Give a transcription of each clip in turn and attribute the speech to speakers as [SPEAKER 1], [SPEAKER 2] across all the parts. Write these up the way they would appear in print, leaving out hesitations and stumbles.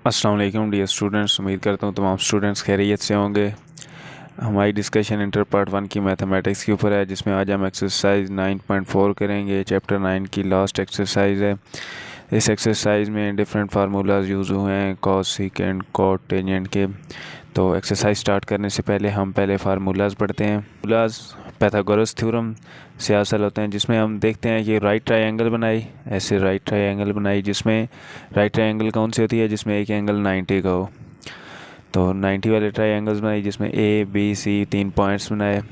[SPEAKER 1] अस्सलाम वालेकुम dear students. उम्मीद करता हूँ तमाम स्टूडेंट्स खैरियत से होंगे। हमारी डिस्कशन इंटर पार्ट 1 की मैथमेटिक्स के ऊपर है, जिसमें आज हम एक्सरसाइज 9.4 करेंगे। चैप्टर 9 की लास्ट एक्सरसाइज है। इस एक्सरसाइज में डिफरेंट फार्मूलाज यूज़ हुए हैं कॉस, सीकेंड, कॉट, टेंजेंट के। तो एक्सरसाइज स्टार्ट करने से पहले हम पहले फार्मूलाज पढ़ते हैं। फार्मूलाज पाइथागोरस थ्योरम से हासिल होते हैं, जिसमें हम देखते हैं कि राइट ट्रायंगल बनाई, ऐसे राइट ट्रायंगल बनाई, जिसमें राइट ट्रायंगल कौन सी होती है, जिसमें एक एंगल 90 का हो। तो 90 वाले ट्रायंगल्स बनाई, जिसमें ए बी सी 3 पॉइंट्स बनाए।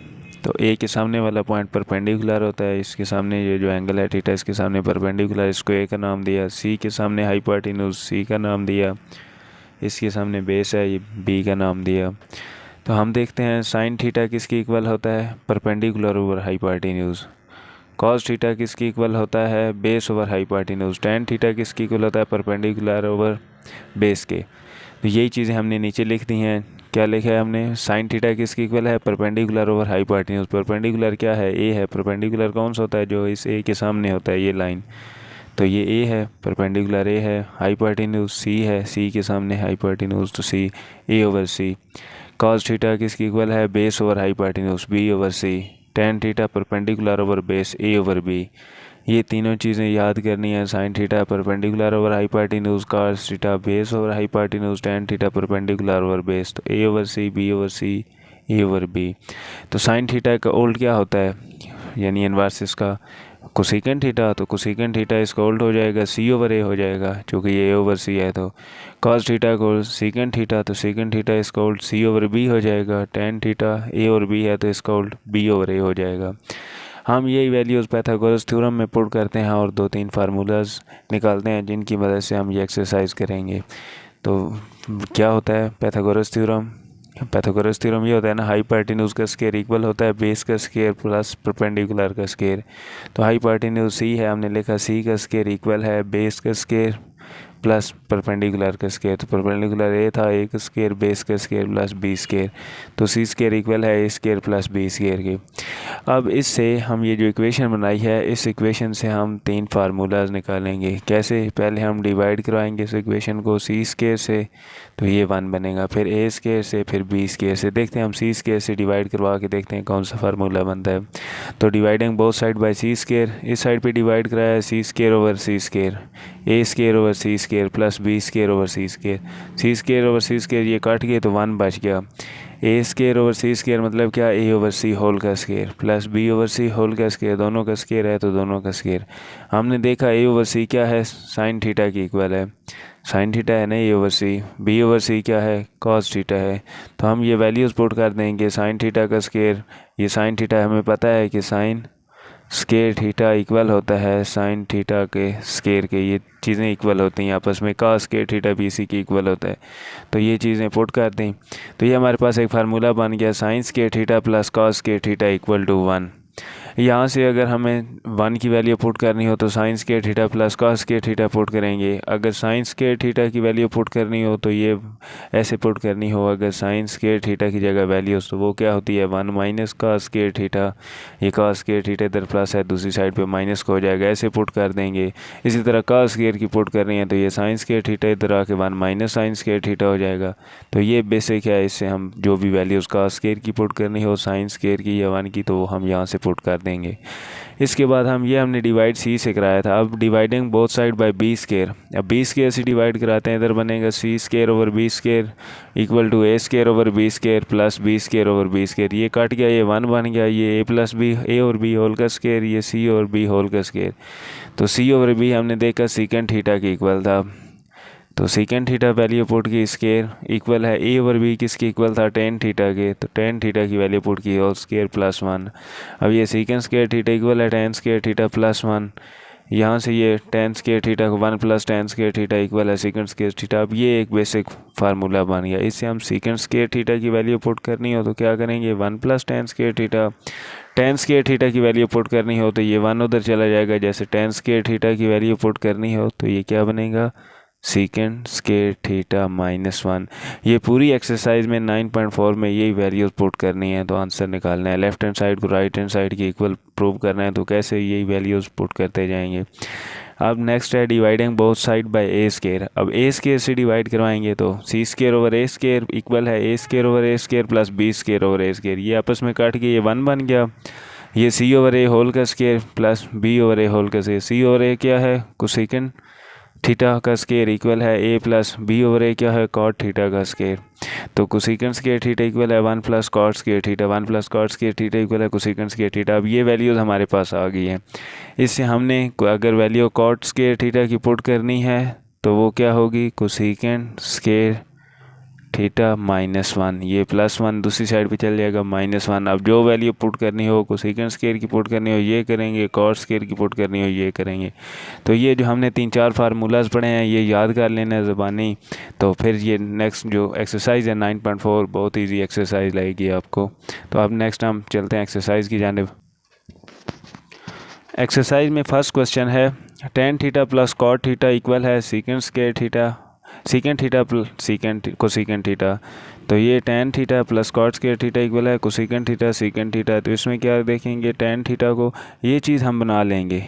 [SPEAKER 1] तो ए के सामने वाला पॉइंट परपेंडिकुलर होता है, इसके सामने ये जो एंगल है थीटा, इसके सामने परपेंडिकुलर, इसको ए का नाम दिया। सी के सामने हाइपोटेन्यूज, सी का नाम दिया। इसके सामने बेस है, ये बी का नाम दिया। तो हम देखते हैं साइन थीटा किसकी इक्वल होता है, perpendicular over hypotenuse. Cos theta किसकी इक्वल होता है, base over hypotenuse. Tan theta किसकी इक्वल होता है, परपेंडिकुलर ओवर बेस के। तो यही चीज़ें हमने नीचे लिख दी हैं। क्या लिखा है हमने, साइन थीटा किसकी इक्वल है, परपेंडिकुलर ओवर हाइपोटेन्यूज। परपेंडिकुलर क्या है, ए है। परपेंडिकुलर कौन सा होता है, जो इस ए के सामने होता है, ये लाइन। तो ये ए है, परपेंडिकुलर ए है। हाइपोटेन्यूज सी है, सी के सामने हाइपोटेन्यूज, तो C A over C. Cos theta किसकी इक्वल है, base over hypotenuse, B over C. Tan theta perpendicular over base, A over B. ये तीनों चीज़ें याद करनी है। Sign theta perpendicular over hypotenuse, cos theta base over hypotenuse, tan theta perpendicular over base. तो A over C, B over C, A over B. तो sign theta का उल्ट क्या होता है, यानी इनवर्स इसका कोसेकेंट थीटा। तो कोसेकेंट थीटा इसका उल्ट हो जाएगा, सी ओवर ए हो जाएगा, क्योंकि ये ए ओवर सी है। तो कॉस थीटा को सीकेंट थीटा, तो सीकेंट थीटा इसका उल्ट सी ओवर बी हो जाएगा। टेन थीटा ए और बी है, तो इसका उल्ट बी ओवर ए हो जाएगा। हम यही वैल्यूज़ पाइथागोरस थ्योरम में पुट करते हैं और 2-3 फार्मूलाज निकालते हैं, जिनकी मदद से हम ये एक्सरसाइज करेंगे। तो क्या होता है पाइथागोरस थ्योरम। पाइथागोरस थ्योरम ये होता है ना, हाइपोटेन्यूज का स्क्वायर इक्वल होता है बेस का स्क्वायर प्लस परपेंडिकुलर का स्क्वायर। तो हाइपोटेन्यूज सी है, हमने लिखा सी का स्क्वायर इक्वल है बेस का स्क्वायर प्लस परपेंडिकुलर का स्क्वायर। तो परपेंडिकुलर ए था, ए का स्क्वायर, बेस का स्क्वायर प्लस बी स्क्वायर। तो सी स्क्वायर इक्वल है A square plus B square के। अब इससे हम ये जो इक्वेशन बनाई है, इस इक्वेशन से हम 3 फार्मूलाज निकालेंगे। कैसे, पहले हम डिवाइड करवाएंगे इस इक्वेशन को सी स्क्वायर से, तो ये 1 बनेगा। फिर ए स्क्वायर से, फिर बी स्क्वायर से। देखते हैं हम सी स्क्वायर से डिवाइड करवा के देखते हैं कौन सा फार्मूला बनता है। तो dividing both side by C square, इस साइड पे डिवाइड कराया है C square over C square, A square over C square plus B square over C square. C square over C square ये काट गए तो 1 बच गया। A square over C square मतलब क्या, ए ओवर सी होल का square plus B over C whole का स्क्वायर। दोनों का स्क्वायर है तो दोनों का स्क्वायर। हमने देखा ए ओवर सी क्या है, साइन थीटा की इक्वल है। साइन थीटा है ना ए ओवर सी। बी ओवर सी क्या है, कॉस थीटा है। तो हम ये वैल्यूज़ पुट कर देंगे। साइन थीटा का स्क्वायर, ये साइन थीटा हमें पता है कि साइन स्क्वायर थीटा इक्वल होता है साइन थीटा के स्क्वायर के। ये चीज़ें इक्वल होती हैं आपस में, का स्क्वायर थीटा भी इसी की इक्वल होता है। तो ये चीज़ें पुट कर दें, तो ये हमारे पास एक फार्मूला बन गया, sine square theta plus cos square theta equal to 1। यहाँ से अगर हमें 1 की वैल्यू पुट करनी हो तो sign square theta plus cos square theta put करेंगे। अगर साइन स्क्वायर थीटा की वैल्यू पुट करनी हो तो ये ऐसे पुट करनी हो, अगर साइन स्क्वायर थीटा की जगह वैल्यूज़, तो वो क्या होती है 1 माइनस कॉस स्क्वायर थीटा। ये कॉस स्क्वायर थीटा इधर प्लस है, दूसरी साइड पे माइनस का हो जाएगा, ऐसे पुट कर देंगे। इसी तरह कॉस स्क्वायर की पुट कर रही है तो ये साइन स्क्वायर थीटा इधर आके 1 माइनस साइन स्क्वायर थीटा हो जाएगा। तो ये बेसिक है, इससे हम जो भी वैल्यूज़ कॉस स्क्वायर की पुट करनी हो, साइन स्क्वायर की या 1 की, तो हम यहाँ से पुट कर देंगे। इसके बाद हमने डिवाइड सी से कराया था। अब dividing both side by B square, अब बी स्क्वायर से डिवाइड कराते हैं, इधर बनेगा C square over B square equal to A square over B square plus B square over B square. ये कट गया, ये 1 बन गया, ये ए प्लस बी, ए और बी होल का स्क्वायर, ये सी और बी होल का स्क्वायर। तो सी ओवर बी हमने देखा सीकेंट थीटा की इक्वल था, तो सीकेंट थीटा वैल्यू पुट की स्क्वायर इक्वल है ए ओवर बी किसके इक्वल था, टेन थीटा के। तो टेन थीटा की वैल्यू पुट की होल स्क्वायर प्लस 1। अब ये सीकेंट स्क्वायर थीटा इक्वल है टेन स्क्वायर थीटा प्लस 1। यहाँ से ये टेन स्क्वायर थीटा को 1 plus tan square theta equal है सीकेंट स्क्वायर थीटा। अब ये एक बेसिक फार्मूला बन गया। इससे हम सीकेंट स्क्वायर थीटा की वैल्यू पुट करनी हो तो क्या करेंगे, 1 plus tan square theta. Ten square theta की वैल्यू पुट करनी हो तो ये 1 उधर चला जाएगा, जैसे टेन स्क्वायर थीटा की वैल्यू पुट करनी हो तो ये क्या बनेगा, सीकेंट स्क्वायर थीटा माइनस 1। ये पूरी एक्सरसाइज में 9.4 में यही वैल्यूज पुट करनी है, तो आंसर निकालना है। लेफ्ट हैंड साइड को राइट हैंड साइड की इक्वल प्रूव करना है, तो कैसे यही वैल्यूज पुट करते जाएंगे। अब नेक्स्ट है dividing both side by A square. अब ए स्केयर से डिवाइड करवाएंगे तो C square over A square equal है A square over A square plus B square over A square. ये आपस में काट के ये 1 बन गया। ये सी ओवर ए होल का square plus B over A whole का स्केयर। सी ओवर ए क्या है, कोसेकेंट थीटा का स्केयर इक्वल है A plus B over A क्या है, कॉट थीटा का स्केयर। तो कोसेकेंट स्केयर थीटा इक्वल है 1 plus cot square theta. 1 plus cot square theta equal है कोसेकेंट स्केयर थीटा। अब ये वैल्यूज़ हमारे पास आ गई हैं। इससे हमने अगर वैल्यू कॉट स्केयर थीटा की पुट करनी है तो वो क्या होगी, कोसेकेंट स्केयर थीटा -1। ये +1 दूसरी साइड पे चल जाएगा -1। अब जो वैल्यू पुट करनी हो, कोसेकेंट स्केयर की पुट करनी हो ये करेंगे, कॉट स्केयर की पुट करनी हो ये करेंगे। तो ये जो हमने 3-4 फार्मूलाज पढ़े हैं ये याद कर लेना है ज़बानी। तो फिर ये नेक्स्ट जो एक्सरसाइज है 9.4 बहुत ईजी एक्सरसाइज लगेगी आपको। तो अब नेक्स्ट हम चलते हैं एक्सरसाइज की जानिब। एक्सरसाइज में फर्स्ट क्वेश्चन है tan theta plus cot theta equal है secant square theta, secant theta plus secant cosecant theta. तो ये tan theta plus cot square theta equal है कोसेकेंट थीटा सीकेंट थीटा। तो इसमें क्या देखेंगे, tan थीटा को ये चीज़ हम बना लेंगे,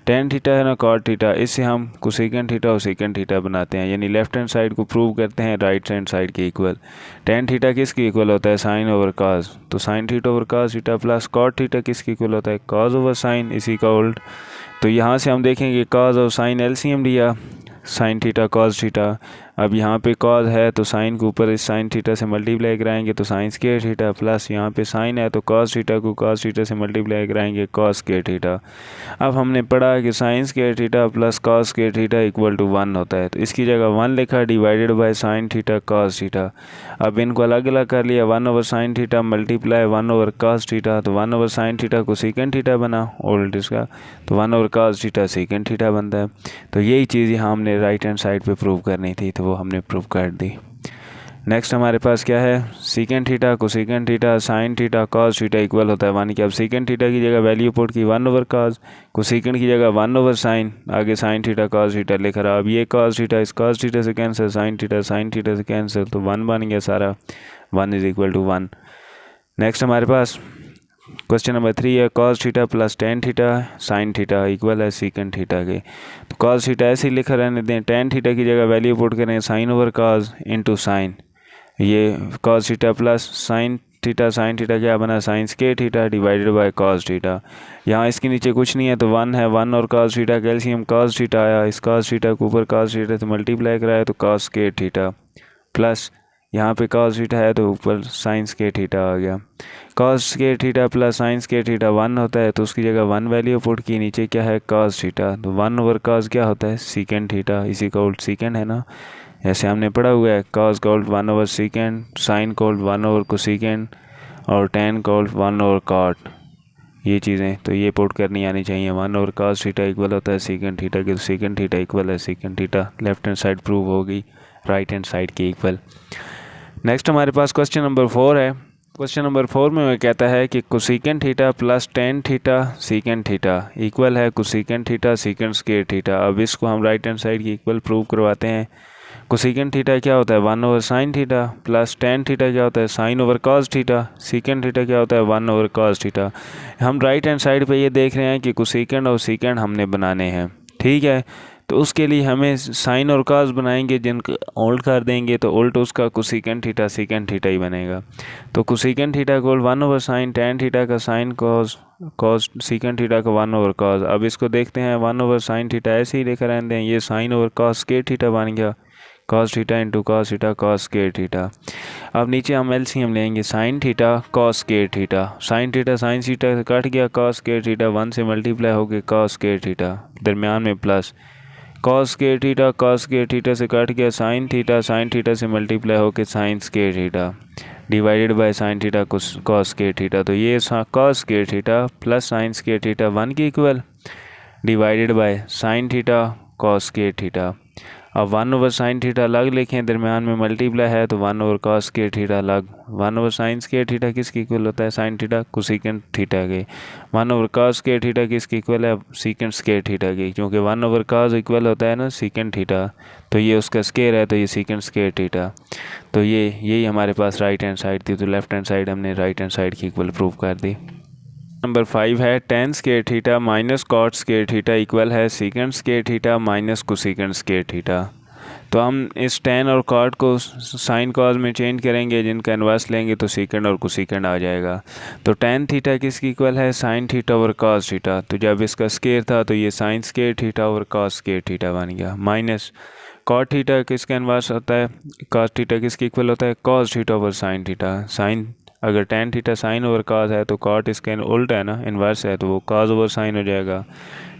[SPEAKER 1] tan थीटा है ना कॉट थीटा, इससे हम कोसेकेंट थीटा और सीकेंट थीटा बनाते हैं, यानी लेफ्ट हैंड साइड को प्रूव करते हैं राइट हैंड साइड के इक्वल। tan थीटा किसके इक्वल होता है, साइन ओवर काज। तो sign theta over cos theta plus cot theta किसके इक्वल होता है, काज ओवर साइन, इसी का उल्ट। तो यहाँ से हम देखेंगे काज और साइन एलसीएम लिया, साइन थीटा कॉस थीटा। अब यहाँ पे कॉस है तो साइन के ऊपर इस साइन थीटा से मल्टीप्लाई कराएंगे तो साइन स्केयर थीटा, प्लस यहाँ पे साइन है तो कॉस थीटा को कॉस थीटा से मल्टीप्लाई कराएंगे कॉस स्केयर थीटा। अब हमने पढ़ा कि sine square theta plus cos square theta equal to 1 होता है, तो इसकी जगह 1 लिखा divided by sine theta cos theta. अब इनको अलग अलग कर लिया, 1 over sine theta multiply 1 over cos theta. तो 1 ओवर साइन थीटा को सीकेंट थीटा बना उल्ट इसका, तो 1 over cos theta secant theta बनता है। तो यही चीज़ यहाँ हमने राइट हैंड साइड पे प्रूव करनी थी तो वो हमने प्रूव कर दी। नेक्स्ट हमारे पास क्या है, secant theta cosecant theta sine theta cos theta equal होता है 1 के। अब सीकेंट थीटा की जगह वैल्यू पुट की 1 ओवर कॉस, कोसेकेंट की जगह 1 ओवर साइन, आगे साइन थीटा कॉस थीटा लिख रहा। अब ये कॉस थीटा इस कॉस थीटा से कैंसिल, साइन थीटा से कैंसिल, तो 1 बन गया सारा, 1 इज इक्वल टू 1। नेक्स्ट हमारे पास क्वेश्चन नंबर 3 है cos theta plus tan theta sine theta equal है सीकेंट थीटा के। तो कॉस थीटा ऐसे ही लिखा रहने दें, tan थीटा की जगह वैल्यू पुट करें sine over cos into sine, ये cos theta plus sine theta क्या बना, sine square theta divided by cos theta. यहाँ इसके नीचे कुछ नहीं है तो 1 है, 1 और cos theta calcium cos theta आया, इस कॉस थीटा के ऊपर कॉस थीटा से मल्टीप्लाई कराया तो कॉस स्केयर थीटा, प्लस यहाँ पे कॉस थीटा है तो ऊपर साइन स्केयर थीटा आ गया। Cos square theta plus sign square theta 1 होता है तो उसकी जगह 1 वैल्यू पुट की, नीचे क्या है कॉस थीटा, तो 1 ओवर कॉस क्या होता है सीकेंट थीटा, इसी का उल्ट सीकेंट है ना, ऐसे हमने पढ़ा हुआ है। कॉस का उल्ट 1 ओवर सीकेंट, साइन का उल्ट 1 ओवर कोसेकेंट और tan का उल्ट 1 ओवर कॉट, ये चीज़ें तो ये पुट करनी आनी चाहिए। 1 ओवर कॉस थीटा इक्वल होता है सीकेंट थीटा के, तो सीकेंट थीटा इक्वल है secant theta, left hand side prove होगी राइट हैंड साइड के इक्वल। नेक्स्ट हमारे पास क्वेश्चन नंबर 4 है। क्वेश्चन नंबर 4 में वह कहता है कि cosecant theta plus tan theta secant theta equal है cosecant theta secant square theta. अब इसको हम राइट हैंड साइड की इक्वल प्रूव करवाते हैं। कोसेकेंट थीटा क्या होता है 1 over sine theta, plus tan theta क्या होता है sine over cos theta, secant theta क्या होता है 1 ओवर कॉस थीटा। हम राइट हैंड साइड पे ये देख रहे हैं कि कोसेकेंट और सीकेंट हमने बनाने हैं, ठीक है। तो उसके लिए हमें साइन और कॉस बनाएंगे, जिनको उल्ट कर देंगे तो उल्ट उसका कोसेकेंट थीटा सीकेंट थीटा ही बनेगा। तो कोसेकेंट थीटा को 1 ओवर साइन, tan थीटा का sine cos, cos secant theta का 1 ओवर कॉस। अब इसको देखते हैं 1 ओवर साइन थीटा ऐसे ही लेकर रहते हैं, ये sine over cos square theta बन गया, cos theta into cos theta cos square theta. अब नीचे हम एलसीएम लेंगे, sine theta cos square theta, sine theta sine theta से कट गया, कॉस स्केयर थीटा 1 से मल्टीप्लाई हो गया कॉस स्केयर थीटा, दरमियान में प्लस कॉस स्केयर थीटा से कट गया, साइन थीटा से मल्टीप्लाई होकर sign square theta divided by sine theta cos square theta. तो ये cos square theta plus sign square theta 1 के equal divided by sine theta cos square theta. अब 1 over sine theta अलग लिखें, दरमियान में मल्टीप्लाई है तो 1 ओवर कॉस स्केयर थीटा अलग। 1 ओवर साइन स्केयर थीटा किसके इक्वल होता है साइन थीटा कोसेकेंट थीटा के। 1 ओवर कॉस स्केयर थीटा किसके इक्वल है सीकेंट स्केयर थीटा के, क्योंकि 1 ओवर कॉस इक्वल होता है ना सीकेंट थीटा, तो ये उसका स्केयर है तो ये सीकेंट स्केयर थीटा। तो यही हमारे पास राइट हैंड साइड थी, तो लेफ्ट हैंड साइड हमने राइट हैंड साइड की इक्वल प्रूव कर दी। नंबर 5 है tan square theta minus cot square theta equal है secant square theta minus cosecant square theta. तो हम इस टेन और कॉट को साइन कॉज में चेंज करेंगे, जिनका इन्वर्स लेंगे तो सीकेंट और कोसीकेंट आ जाएगा। तो टेन थीटा किसकी इक्वल है, sign theta over cos theta. तो जब इसका स्केयर था तो ये sine square theta over cos square theta बन गया, माइनस कॉट थीटा किसका इन्वर्स होता है, कॉस थीटा किसके इक्वल होता है, cos theta over sine theta. Sine अगर tan theta sine over cos है तो कॉट इसका उल्टा है ना, इन्वर्स है, तो वो कॉस ओवर साइन हो जाएगा।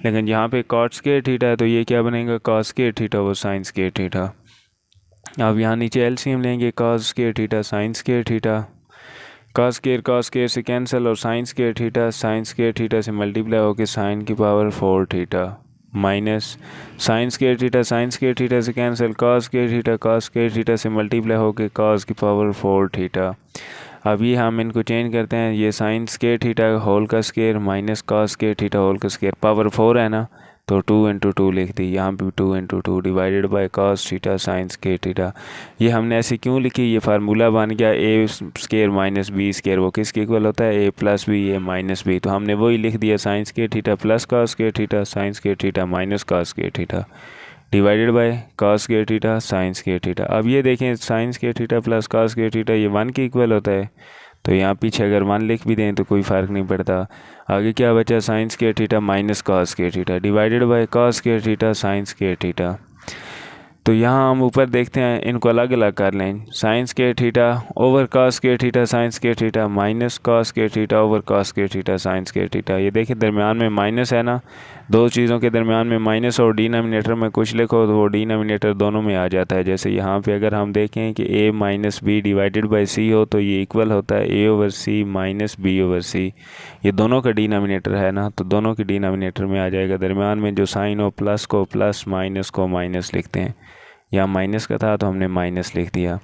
[SPEAKER 1] लेकिन यहाँ पे कॉट स्केयर थीटा है तो ये क्या बनेगा, cos square theta over sine square theta. अब यहाँ नीचे एलसीएम लेंगे, cos square theta sine square theta, cos square से कैंसिल और साइन स्केयर थीटा से मल्टीप्लाई होकर साइन की power 4 theta minus sine square theta से कैंसिल, कॉस स्केयर थीटा से मल्टीप्लाई होकर कॉस की पावर 4 थीटा। अब ये हम इनको चेंज करते हैं, ये साइन स्केयर थीटा होल का square minus cos square theta whole का स्केयर, पावर 4 है ना, तो 2 इंटू 2 लिख दी, यहाँ पे 2 into 2 divided by cos theta sine square theta. ये हमने ऐसे क्यों लिखी, ये फार्मूला बन गया ए स्केयर माइनस बी स्केयर, वो किसके इक्वल होता है, A plus B A minus B. तो हमने वही लिख दिया sign square theta plus cos square theta sine square theta minus cos square theta divided by cos square theta sine square theta. अब ये देखें sign square theta plus cos square theta ये 1 के इक्वल होता है, तो यहाँ पीछे अगर 1 लिख भी दें तो कोई फ़र्क नहीं पड़ता। आगे क्या बचा, sign square theta minus cos square theta divided by cos square theta sine square theta. तो यहाँ हम ऊपर देखते हैं, इनको अलग अलग कर लें, sign square theta over cos square theta sine square theta minus cos square theta over cos square theta sine square theta. ये देखिए दरमियान में माइनस है ना, दो चीज़ों के दरमियान में माइनस और डिनोमिनेटर में कुछ लिखो तो वो डिनोमिनेटर दोनों में आ जाता है। जैसे यहाँ पे अगर हम देखें कि a minus B divided by C हो तो ये इक्वल होता है a over C minus B over C. ये दोनों का डिनोमिनेटर है ना, तो दोनों के डिनोमिनेटर में आ जाएगा। दरमियान में जो साइन हो प्लस को प्लस, माइनस को माइनस लिखते हैं, यहाँ माइनस का था तो हमने माइनस लिख दिया।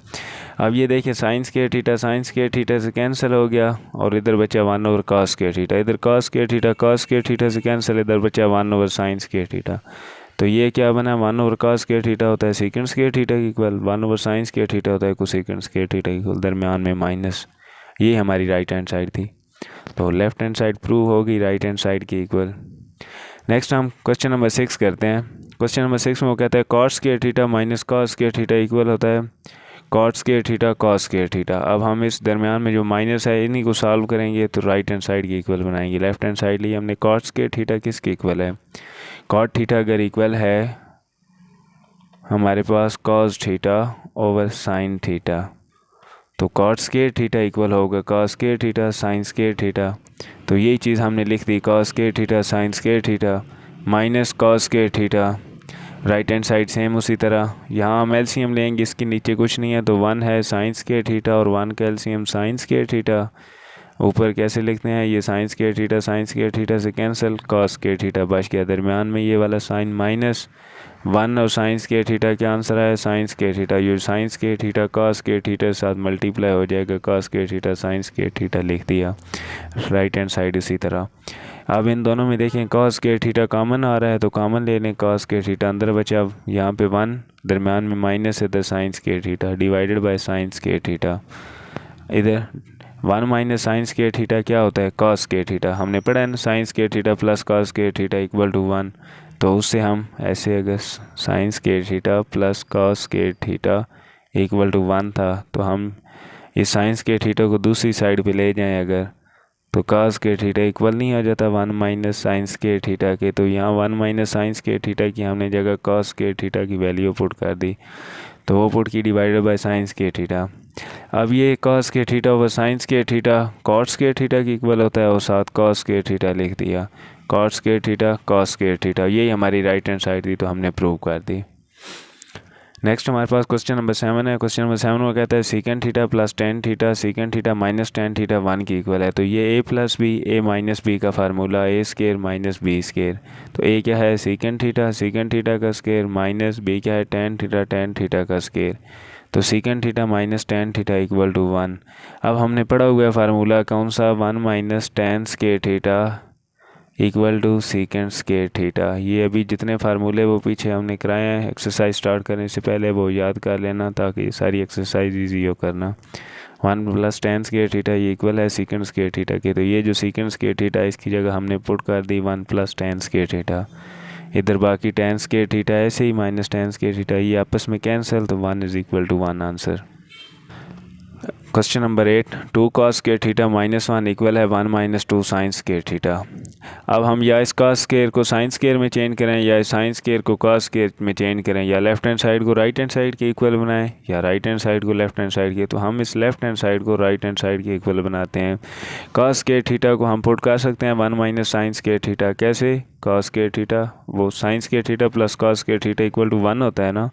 [SPEAKER 1] अब ये देखिए साइन स्केयर थीटा से कैंसिल हो गया और इधर बचा 1 ओवर कॉस स्केयर थीटा, इधर कॉस स्केयर थीटा से कैंसिल, इधर बचा 1 ओवर साइन स्केयर थीटा। तो ये क्या बना, 1 ओवर कॉस स्केयर थीटा होता है सीकेंट स्केयर थीटा की equal, 1 over sine square theta होता है कोसेकेंट स्केयर थीटा की इक्वल, दरमियान में माइनस। ये हमारी राइट हैंड साइड थी, तो लेफ्ट हैंड साइड प्रूव होगी राइट हैंड साइड की इक्वल। नेक्स्ट हम क्वेश्चन नंबर 6 करते हैं। क्वेश्चन नंबर 6 में वो कहता है cot square theta minus cos square theta equal होता है cot square theta cos square theta. अब हम इस दरमियान में जो माइनस है इन्हीं को सॉल्व करेंगे तो राइट हैंड साइड की इक्वल बनाएंगे। लेफ्ट हैंड साइड लिए हमने कॉट स्केयर थीटा किसके इक्वल है, कॉट थीटा अगर इक्वल है हमारे पास cos theta over sine theta, तो कॉट स्केयर थीटा इक्वल होगा cos square theta sine square theta. तो यही चीज़ हमने लिख दी, cos square theta sine square theta minus cos square theta. Right hand side same उसी तरह, यहाँ हम एलसीएम लेंगे, इसके नीचे कुछ नहीं है तो 1 है साइन स्केयर थीटा और 1 का एलसीएम साइन स्केयर थीटा। ऊपर कैसे लिखते हैं, ये साइन स्केयर थीटा से कैंसिल, कॉस स्केयर थीटा बच गया, दरमियान में ये वाला साइन माइनस 1 और साइन स्केयर थीटा क्या आंसर है, साइन स्केयर थीटा। ये sine square theta cos square theta के साथ मल्टीप्लाई हो जाएगा, cos square theta sine square theta लिख दिया। राइट हैंड साइड इसी तरह। अब इन दोनों में देखें कॉस स्केयर थीटा कॉमन आ रहा है तो कॉमन ले लें, कॉस स्केयर थीटा अंदर बचा, यहाँ पे 1 दरमियान में माइनस है, इधर sign square theta divided by sine square theta. इधर 1 माइनस साइन स्केयर थीटा क्या होता है, कॉस स्केयर थीटा। हमने पढ़ा है ना, sine square theta plus cos square theta equal to 1, तो उससे हम ऐसे अगर sine square theta plus cos square theta equal to 1 था तो हम इस साइन स्केयर थीटा को दूसरी साइड पे ले जाएं अगर, तो कॉस स्केयर थीटा इक्वल नहीं हो जाता 1 माइनस साइन स्केयर थीटा के, तो यहाँ 1 माइनस साइन स्केयर थीटा की हमने जगह कॉस स्केयर थीटा की वैल्यू पुट कर दी, तो वो पुट की divided by sine square theta. अब ये cos square theta over sine square theta cot square theta की इक्वल होता है और साथ कॉस स्केयर थीटा लिख दिया, cot square theta cos square theta. यही हमारी राइट हैंड साइड थी तो हमने प्रूव कर दी। नेक्स्ट हमारे पास क्वेश्चन नंबर 7 है। क्वेश्चन नंबर 7 में कहता है secant theta plus tan theta minus tan theta 1 की इक्वल है। तो ये a plus B A minus B का formula A square minus B square. तो a क्या है सीकेंट थीटा का स्केयर माइनस b क्या है टेन थीटा का स्केयर। तो secant theta minus tan theta equal to 1। अब हमने पढ़ा हुआ है फार्मूला कौन सा, 1 minus tan square theta equal to secant square theta. ये अभी जितने फार्मूले वो पीछे हमने कराए हैं, एक्सरसाइज स्टार्ट करने से पहले वो याद कर लेना ताकि सारी एक्सरसाइज ईजी हो करना। 1 प्लस टेन स्क्वायर थीटा ये इक्वल है सीकेंड स्क्वायर थीटा के। तो ये जो सीकेंड स्क्वायर थीटा है इसकी जगह हमने पुट कर दी 1 प्लस टेन स्क्वायर थीटा। इधर बाकी टेन स्क्वायर थीटा ऐसे ही माइनस टेन स्क्वायर थीटा ये आपस में कैंसिल, तो 1 is equal to 1 answer. Question number 8, 2 cos square theta minus 1 equal है 1 माइनस 2 साइन स्क्वायर थीटा। अब हम या इस कॉस स्क्वायर को साइन स्क्वायर में चेंज करें या इस साइन स्क्वायर को कॉस स्क्वायर में चेंज करें, या लेफ्ट हैंड साइड को राइट हैंड साइड के इक्वल बनाएं या राइट हैंड साइड को लेफ्ट हैंड साइड के। तो हम इस लेफ्ट हैंड साइड को राइट हैंड साइड के इक्वल बनाते हैं। कॉस स्क्वायर थीटा को हम पुट कर सकते हैं 1 माइनस साइन स्क्वायर थीटा। कैसे? कॉस स्क्वायर थीटा वो sine square theta plus cos square theta equal to 1 होता है ना,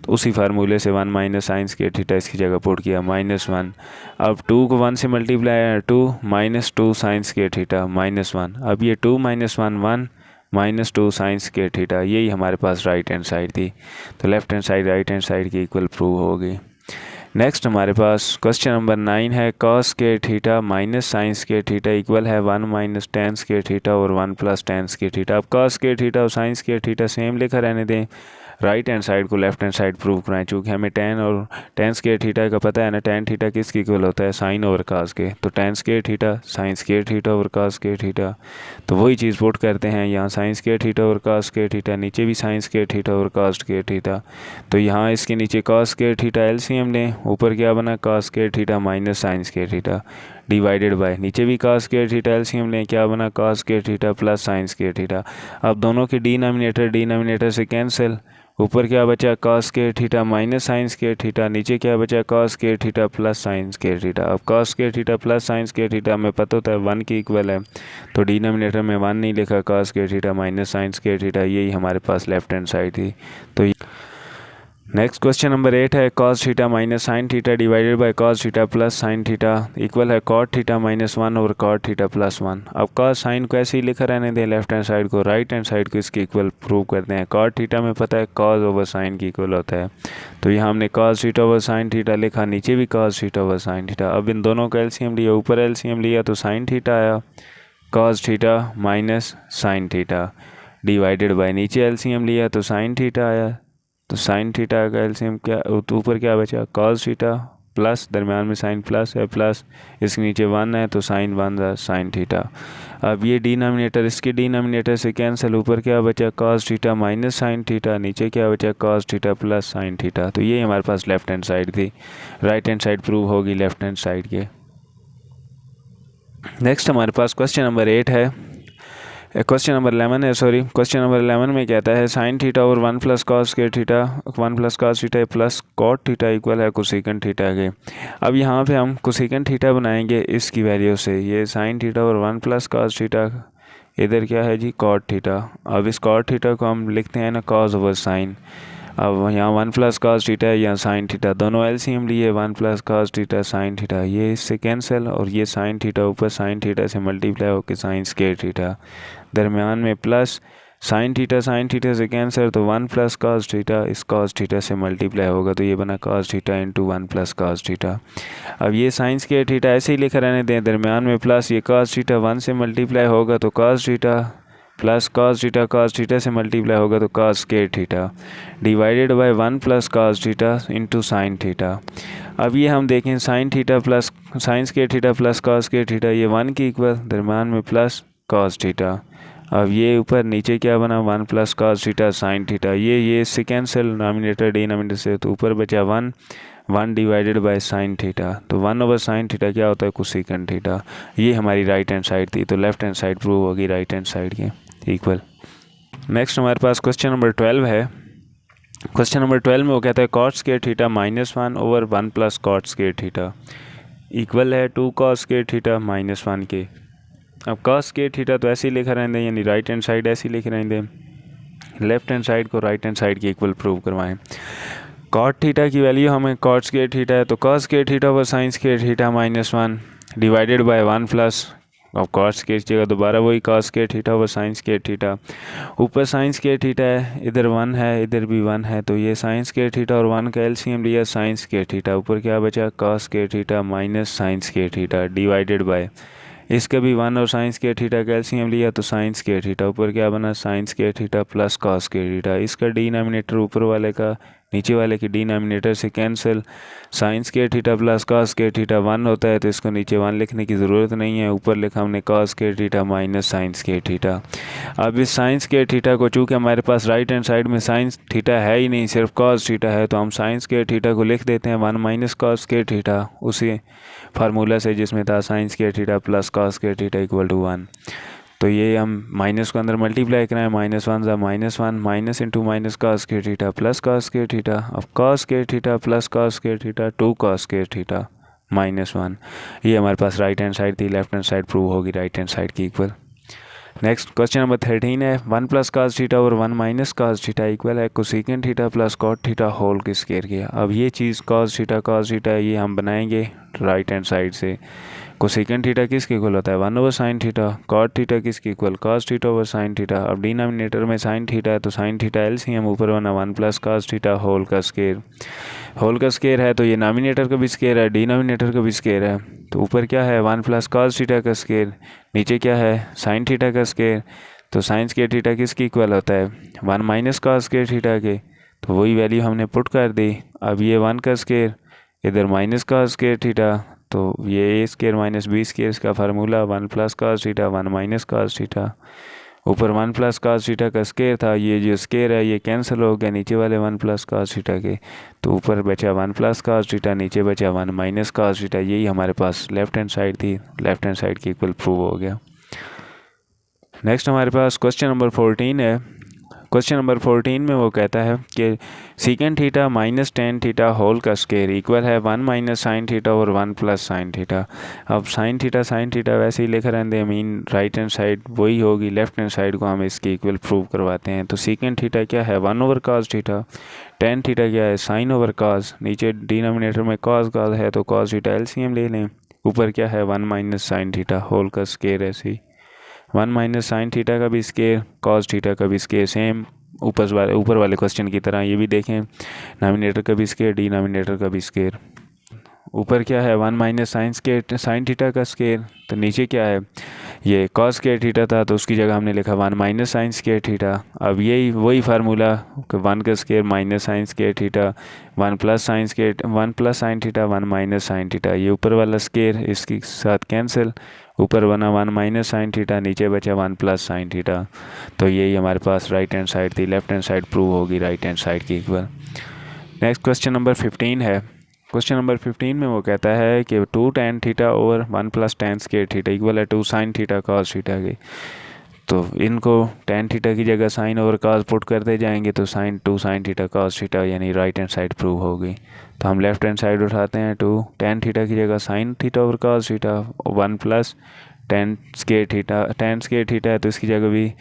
[SPEAKER 1] तो उसी फार्मूले से 1 माइनस साइन स्क्वायर थीटा इसकी जगह पुट किया -1। अब 2 को 1 से मल्टीप्लाई है 2 माइनस 2 साइन स्क्वायर थीटा -1। अब ये 2 minus 1 minus 2 sign square theta, यही हमारे पास राइट हैंड साइड थी। तो left hand side right hand side की इक्वल प्रूव होगी। नेक्स्ट हमारे पास क्वेश्चन नंबर 9 है cos square theta minus sine square theta equal है 1 माइनस टेन स्क्वायर थीटा और 1 प्लस टेन स्क्वायर थीटा। अब कॉस स्क्वायर थीटा और साइन स्क्वायर थीटा सेम लिखा रहने दें, राइट हैंड साइड को लेफ्ट हैंड साइड प्रूव कराएं। चूँकि हमें टेन और टेन स्क्वायर थीटा का पता है ना, टेन थीटा किसकी इक्वल होता है? साइन ओवर कास के। तो tan square theta sine square theta over cos square theta, तो वही चीज़ पुट करते हैं यहाँ sine square theta over cos square theta, नीचे भी sine square theta over cos square theta. तो यहाँ इसके नीचे कास स्क्वायर थीटा एलसीएम लें, ऊपर क्या बना cos square theta minus sine square theta divided by नीचे भी कास स्क्वायर थीटा एलसीएम लें, क्या बना cos square theta plus sine square theta. अब दोनों के डिनोमिनेटर से कैंसिल, ऊपर क्या बचा cos square theta minus sine square theta, नीचे क्या बचा cos square theta plus sine square theta. अब cos square theta plus sine square theta हमें पता होता है 1 की इक्वल है, तो डिनोमिनेटर में 1 नहीं लिखा, cos square theta minus sine square theta, यही हमारे पास लेफ्ट हैंड साइड थी। तो नेक्स्ट क्वेश्चन नंबर 8 है cos theta minus sine theta divided by cos theta plus sine theta equal है कॉट थीटा -1 और कॉट थीटा +1। अब कॉस साइन को ऐसे ही लिखा रहने दें, लेफ्ट हैंड साइड को राइट हैंड साइड को इसके इक्वल प्रूव करते हैं। कॉट थीटा में पता है कॉस ओवर साइन की इक्वल होता है, तो यहाँ हमने cos theta over sine theta लिखा, नीचे भी cos theta over sine theta. अब इन दोनों का एलसीएम लिया, ऊपर एलसीएम लिया तो साइन थीटा आया, cos theta minus sine theta divided by नीचे एलसीएम लिया तो साइन थीटा आया, तो साइन थीटा का एलसीएम क्या, तो ऊपर क्या बचा कॉस थीटा प्लस दरम्यान में साइन प्लस है प्लस इसके नीचे 1 है तो साइन 1 साइन थीटा। अब ये डिनोमिनेटर इसके डिनोमिनेटर से कैंसिल, ऊपर क्या बचा cos theta minus sine theta, नीचे क्या बचा cos theta plus sine theta. तो ये हमारे पास लेफ्ट हैंड साइड थी, राइट हैंड साइड प्रूव होगी लेफ्ट हैंड साइड के। नेक्स्ट हमारे पास क्वेश्चन नंबर 8 है, क्वेश्चन नंबर 11 है सॉरी। क्वेश्चन नंबर 11 में कहता है साइन थीटा और 1 plus cos square theta 1 plus cos theta plus cot theta equal है कोसेकंड थीटा के। अब यहाँ पे हम कोसेकंड थीटा बनाएंगे इसकी वैल्यू से, ये साइन थीटा और 1 प्लस कॉस थीटा, इधर क्या है जी कॉट थीटा। अब इस कॉट थीटा को हम लिखते हैं ना कॉस ओवर साइन। अब यहाँ 1 प्लस कॉस थीटा है या साइन थीटा, दोनों एलसीएम लिए 1 plus cos theta sine theta, ये इससे कैंसिल और ये साइन थीटा ऊपर साइन थीटा से मल्टीप्लाई होकर साइन स्क्वायर थीटा, दरमियान में प्लस साइन थीटा से कैंसिल, तो 1 प्लस कॉस थीटा इस कॉस थीटा से मल्टीप्लाई होगा, तो ये बना cos theta into 1 plus cos theta. अब ये साइन स्क्वायर थीटा ऐसे ही लिखा रहने दें, दरमियान में प्लस ये कॉस थीटा 1 से मल्टीप्लाई होगा तो cos theta plus cos theta से मल्टीप्लाई होगा तो cos square theta divided bye 1 plus cos theta into sign theta. अब ये हम देखें sign theta plus sine square theta plus cos square theta, ये 1 की इक्वल, दरमियान में प्लस कॉस थीटा। अब ये ऊपर नीचे क्या बना 1 plus cos theta sine theta, ये इससे कैंसिल नॉमिनेटर डिनोमिनेटर से, तो ऊपर बचा 1 डिवाइडेड बाय साइन थीटा, तो 1 ओवर साइन थीटा क्या होता है कोसेकंड थीटा। ये हमारी राइट हैंड साइड थी, तो लेफ्ट हैंड साइड प्रूव होगी राइट हैंड साइड के इक्वल। नेक्स्ट हमारे पास क्वेश्चन नंबर 12 है। क्वेश्चन नंबर 12 में वो कहता है cot square theta -1 over 1 plus cot square theta equal है 2 कॉस स्क्वायर थीटा -1 के। अब कॉस स्क्वायर थीटा तो ऐसे ही लिखा रहने दें, यानी राइट हैंड साइड ऐसे ही लिख रहने दें, लेफ्ट हैंड साइड को राइट हैंड साइड के इक्वल प्रूव करवाएं। कॉट थीटा की वैल्यू हमें कॉट स्क्वायर थीटा है, तो cos square theta over sign square theta -1 divided bye 1 plus, अब कॉट स्क्वायर जगह दोबारा वही cos square theta over sign square theta, ऊपर साइन स्क्वायर थीटा है, इधर 1 है इधर भी 1 है, तो ये साइन स्क्वायर थीटा और 1 का एलसीएम लिया साइन स्क्वायर थीटा, ऊपर क्या बचा cos square theta minus sine square theta divided bye इसका भी 1 और साइन स्क्वायर थीटा का एलसीएम लिया तो साइन स्क्वायर थीटा, ऊपर क्या बना sign square theta plus cos square theta, इसका डिनोमिनेटर ऊपर वाले का नीचे वाले की डिनोमिनेटर से cancel. Sign square theta plus cos square theta 1 होता है, तो इसको नीचे 1 लिखने की ज़रूरत नहीं है। ऊपर लिखा हमने cos square theta minus sine square theta. अब इस साइन स्क्वायर थीटा को, चूँकि हमारे पास राइट हैंड साइड में साइन थीटा है ही नहीं, सिर्फ कॉस थीटा है, तो हम साइन स्क्वायर थीटा को लिख देते हैं 1 माइनस कॉस स्क्वायर थीटा, उसी फार्मूला से जिसमें था sine square theta plus cos square theta equal to 1। तो ये हम माइनस को अंदर मल्टीप्लाई कराएं, -1 ज़ा -1 minus into minus cos square theta plus cos square theta. अब cos square theta plus cos square theta 2 cos square theta -1। ये हमारे पास राइट हैंड साइड थी, लेफ्ट हैंड साइड प्रूव होगी राइट हैंड साइड की equal. Next question number 13 है 1 plus cos theta और 1 minus cos theta equal है cosecant theta plus cot theta whole के स्क्वायर के। अब ये चीज़ कॉस थीटा ये हम बनाएंगे राइट हैंड साइड से। कोसेकेंट थीटा किसके इक्वल होता है 1 over sine theta. Cot theta किसके equal cos theta over sine theta. अब डिनोमिनेटर में साइन थीटा है तो साइन थीटा एलसीएम ऊपर बना 1 प्लस कॉस थीटा होल का स्क्वायर। होल का स्क्वायर है तो ये नॉमिनेटर का भी स्क्वायर है, डिनोमिनेटर का भी स्क्वायर है। तो ऊपर क्या है 1 प्लस कॉस थीटा का स्क्वायर, नीचे क्या है साइन थीटा का स्क्वायर। तो साइन स्क्वायर थीटा किसके इक्वल होता है 1 माइनस कॉस स्क्वायर थीटा के। तो वही वैल्यू हमने पुट कर दी। अब ये 1 का स्क्वायर इधर माइनस कॉस स्क्वायर थीटा, तो ये ए स्क्वायर माइनस बी स्क्वायर का formula 1 plus cos theta 1 minus cos theta. ऊपर 1 प्लस कॉस थीटा का स्क्वायर था, ये जो स्क्वायर है ये कैंसिल हो गया नीचे वाले 1 प्लस कॉस थीटा के। तो ऊपर बचा 1 प्लस कॉस थीटा, नीचे बचा 1 माइनस कॉस थीटा। यही हमारे पास लेफ्ट हैंड साइड थी, लेफ्ट हैंड साइड की इक्वल प्रूव हो गया। नेक्स्ट हमारे पास क्वेश्चन नंबर 14 है। क्वेश्चन नंबर 14 में वो कहता है कि secant theta minus tan theta whole का स्क्वायर इक्वल है 1 माइनस साइन थीटा और 1 प्लस साइन थीटा। अब साइन थीटा वैसे ही लिख रहे हैं, मीन राइट हैंड साइड वही होगी, लेफ्ट हैंड साइड को हम इसकी इक्वल प्रूव करवाते हैं। तो सीकेंट थीटा क्या है 1 over cos theta, tan theta क्या है साइन ओवर कॉस, नीचे डिनोमिनेटर में कॉस है तो कॉस थीटा एलसीएम ले लें। ऊपर क्या है 1 माइनस साइन थीटा होल का स्क्वायर ऐसे 1 माइनस साइन थीटा का भी स्क्वायर कॉस थीटा का भी स्क्वायर सेम ऊपर वाले क्वेश्चन की तरह। ये भी देखें नॉमिनेटर का भी स्क्वायर डिनोमिनेटर का भी स्क्वायर। ऊपर क्या है 1 माइनस साइन थीटा का स्क्वायर, तो नीचे क्या है ये कॉस स्क्वायर थीटा था तो उसकी जगह हमने लिखा 1 माइनस साइन स्क्वायर थीटा। अब यही वही फार्मूला 1 का square minus sine square theta 1 plus sine theta 1 minus sine theta. ये ऊपर वाला स्क्वायर इसके साथ कैंसिल, ऊपर बना 1 माइनस साइन थीटा, नीचे बचा 1 प्लस साइन थीटा। तो यही हमारे पास राइट हैंड साइड थी, लेफ्ट हैंड साइड प्रूव होगी राइट हैंड साइड की इक्वल। नेक्स्ट क्वेश्चन नंबर 15 है। क्वेश्चन नंबर 15 में वो कहता है कि 2 tan theta over 1 plus tan square theta equal है 2 साइन थीटा कॉस थीटा के। तो इनको tan थीटा की जगह साइन ओवर कॉस पुट करते जाएंगे तो 2 साइन थीटा कॉस थीटा यानी राइट हैंड साइड प्रूव होगी। तो हम लेफ्ट हैंड साइड उठाते हैं 2 tan थीटा की जगह sine theta over cos theta 1 plus tan square theta है तो इसकी जगह भी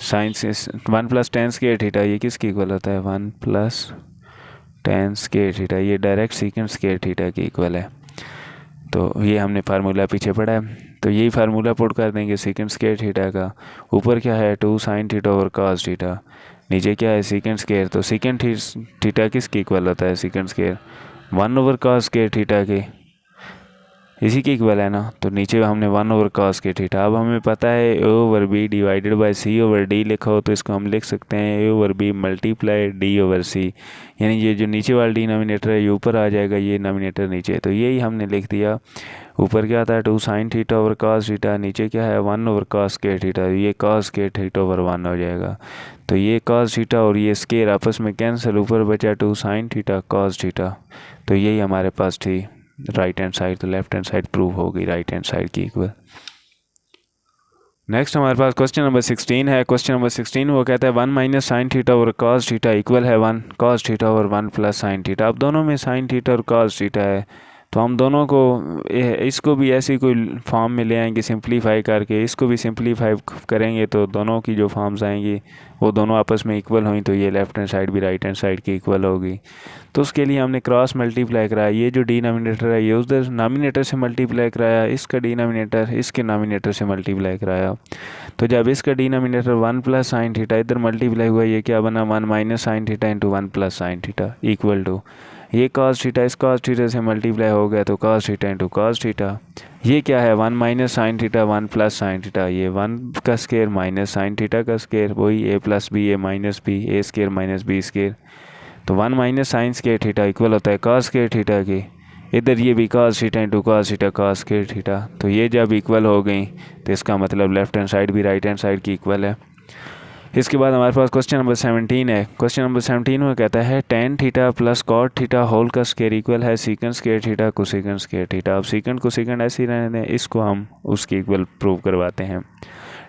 [SPEAKER 1] sine 1 plus tan square theta, ये किसकी इक्वल होता है 1 प्लस टेन स्क्वायर थीटा, ये डायरेक्ट सीकेंट स्क्वायर थीटा की इक्वल है। तो ये हमने फार्मूला पीछे पढ़ा है, तो यही फार्मूला पुट कर देंगे सीकेंट स्क्वायर थीटा का। ऊपर क्या है 2 sign theta over cos theta, नीचे क्या है सीकेंट स्क्वायर। तो सीकेंट थीटा किसकी इक्वल होता है secant square 1 over cos square theta के, इसी की इक्वल है ना। तो नीचे हमने 1 ओवर कॉस के थीटा। अब हमें पता है A over B divided by C over D लिखा हो तो इसको हम लिख सकते हैं A over B multiply D over C, यानी ये जो नीचे वाला डिनोमिनेटर है ये ऊपर आ जाएगा, ये नोमिनेटर नीचे। तो यही हमने लिख दिया। ऊपर क्या था 2 sign theta over cos theta, नीचे क्या है 1 ओवर कॉस के थीटा, ये कॉस के थीटा ओवर 1 हो जाएगा। तो ये कॉस थीटा और ये स्क्वायर आपस में कैंसिल, ऊपर बचा 2 साइन थीटा कॉस थीटा। तो यही हमारे पास थी राइट हैंड साइड, तो लेफ्ट हैंड साइड प्रूव होगी राइट हैंड साइड की इक्वल। नेक्स्ट हमारे पास क्वेश्चन नंबर 16 है। क्वेश्चन नंबर 16 वो कहता है 1 माइनस साइन थीटा और कॉस थीटा इक्वल है 1 कॉस थीटा और 1 प्लस साइन थीटा। अब दोनों में साइन थीटा और कॉस थीटा है तो हम दोनों को इसको भी ऐसी कोई फॉर्म में ले आएंगे सिंप्लीफाई करके, इसको भी सिंप्लीफाई करेंगे तो दोनों की जो फॉर्म्स आएंगी वो दोनों आपस में इक्वल हुई तो ये लेफ्ट हैंड साइड भी राइट हैंड साइड की इक्वल होगी। तो उसके लिए हमने क्रॉस मल्टीप्लाई कराया, ये जो डिनोमिनेटर है ये उधर नॉमिनेटर से मल्टीप्लाई कराया, इसका डिनोमिनेटर इसके नॉमिनेटर से मल्टीप्लाई कराया। तो जब इसका डिनोमिनेटर 1 प्लस साइन थीटा इधर मल्टीप्लाई हुआ, ये क्या बना 1 minus sine theta into 1 plus sine theta equal to ये कॉस थीटा इस कॉस थीटा से मल्टीप्लाई हो गया तो cos theta into cos theta. ये क्या है 1 minus sine theta 1 plus sine theta, ये 1 का स्क्वायर माइनस साइन थीटा का स्क्वायर, वही A plus B A minus B A square minus B square. तो 1 minus sine square theta equal होता है कॉस स्क्वायर थीटा के, इधर ये भी cos theta into cos theta cos square theta. तो ये जब इक्वल हो गई तो इसका मतलब लेफ्ट हैंड साइड भी राइट हैंड साइड की इक्वल है। इसके बाद हमारे पास क्वेश्चन नंबर 17 है। क्वेश्चन नंबर 17 में कहता है tan theta plus cot theta whole का स्क्वायर इक्वल है secant square theta cosecant square theta. अब सीकेंट कोसेकेंट ऐसे ही रहने दें, इसको हम उसकी इक्वल प्रूव करवाते हैं।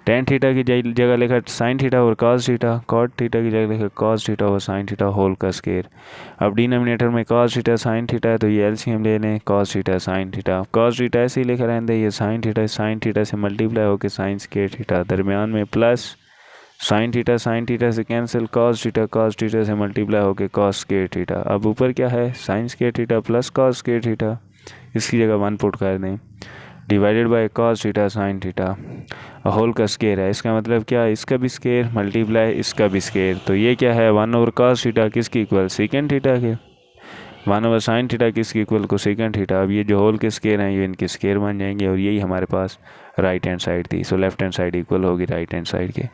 [SPEAKER 1] टेन थीटा की जगह लिखा साइन थीटा और कॉस थीटा, कॉट थीटा की जगह लिखा कॉस थीटा और साइन थीटा होल का स्क्वायर। अब डिनोमिनेटर में कॉस थीटा साइन थीटा है तो ये एलसीएम ले लें, cos theta sine theta. Cos theta ऐसे ही लिखा रहने दें, ये साइन थीटा से मल्टीप्लाई होकर साइन स्क्वायर थीटा, दरमियान में प्लस साइन थीटा से कैंसिल, कॉस थीटा से मल्टीप्लाई होकर कॉस स्क्वायर थीटा। अब ऊपर क्या है sine square theta plus cos square theta, इसकी जगह 1 पुट कर दें, divided by cos theta sine theta whole का स्क्वायर है। इसका मतलब क्या है, इसका भी स्क्वायर मल्टीप्लाई इसका भी स्क्वायर। तो ये क्या है 1 ओवर कॉस थीटा किसकी इक्वल सेकेंड थीटा के, 1 ओवर साइन थीटा किसकी इक्वल को सेकेंड थीटा। अब ये जो होल के स्क्वायर हैं ये इनके स्क्वायर बन जाएंगे और यही हमारे पास राइट हैंड साइड थी। So left hand side equal होगी राइट हैंड साइड के।